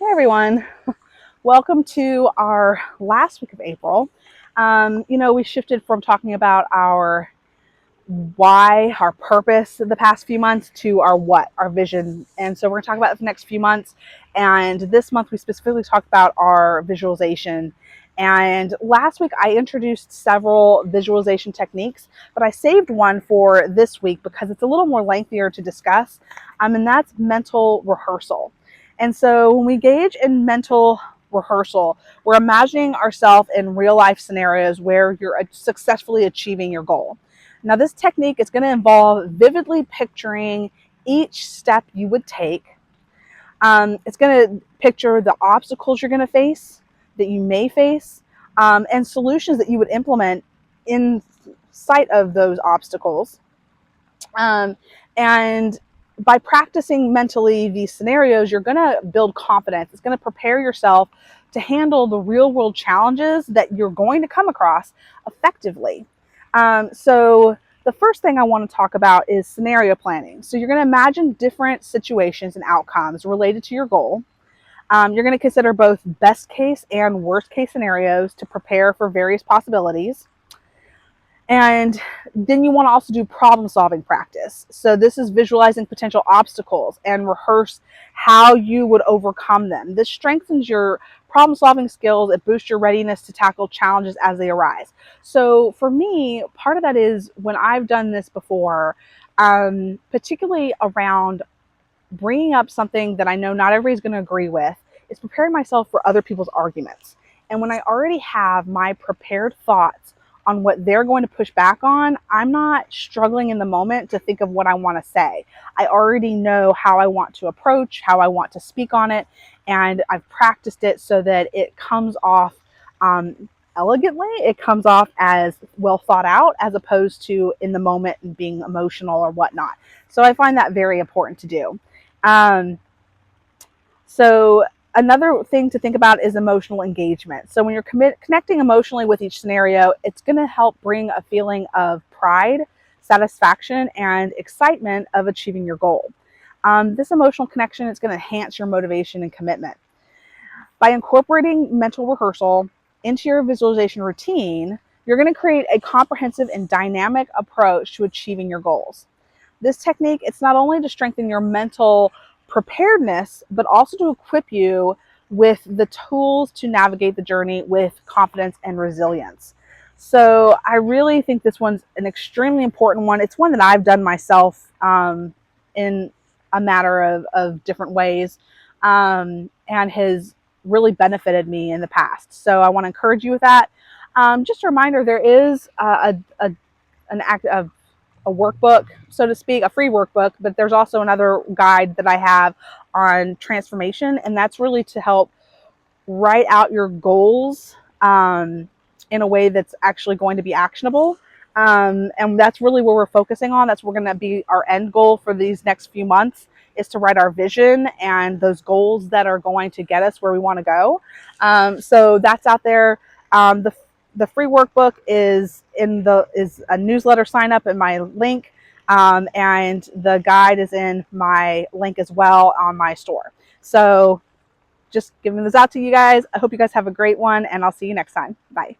Everyone. Welcome to our last week of April. We shifted from talking about our why, our purpose the past few months to our what, our vision. And so we're going to talk about the next few months. And this month we specifically talked about our visualization. And last week I introduced several visualization techniques, but I saved one for this week because it's a little more lengthier to discuss. And that's mental rehearsal. And so when we engage in mental rehearsal, we're imagining ourselves in real life scenarios where you're successfully achieving your goal. Now, this technique is going to involve vividly picturing each step you would take. It's going to picture the obstacles you're going to face, that you may face, and solutions that you would implement in sight of those obstacles. And by practicing mentally these scenarios, you're going to build confidence. It's going to prepare yourself to handle the real world challenges that you're going to come across effectively. So the first thing I want to talk about is scenario planning. So you're going to imagine different situations and outcomes related to your goal. You're going to consider both best case and worst case scenarios to prepare for various possibilities. And then you want to also do problem solving practice. So this is visualizing potential obstacles and rehearse how you would overcome them. This strengthens your problem solving skills. It boosts your readiness to tackle challenges as they arise. So for me, part of that is when I've done this before, particularly around bringing up something that I know not everybody's going to agree with, is preparing myself for other people's arguments. And when I already have my prepared thoughts on what they're going to push back on, I'm not struggling in the moment to think of what I want to say. I already know how I want to approach, how I want to speak on it, and I've practiced it so that it comes off elegantly. It comes off as well thought out as opposed to in the moment and being emotional or whatnot. So I find that very important to do. So another thing to think about is emotional engagement. So when you're connecting emotionally with each scenario, it's going to help bring a feeling of pride, satisfaction, and excitement of achieving your goal. This emotional connection is going to enhance your motivation and commitment. By incorporating mental rehearsal into your visualization routine, you're going to create a comprehensive and dynamic approach to achieving your goals. This technique, it's not only to strengthen your mental preparedness, but also to equip you with the tools to navigate the journey with confidence and resilience. So I really think this one's an extremely important one. It's one that I've done myself in a matter of different ways and has really benefited me in the past. So I want to encourage you with that. Just a reminder, there is an act of a workbook, so to speak, a free workbook, but there's also another guide that I have on transformation, and that's really to help write out your goals in a way that's actually going to be actionable. And that's really where we're focusing on. That's going to be our end goal for these next few months, is to write our vision and those goals that are going to get us where we want to go. So that's out there. The free workbook is a newsletter sign up in my link, and the guide is in my link as well on my store. So just giving this out to you guys. I hope you guys have a great one, and I'll see you next time. Bye.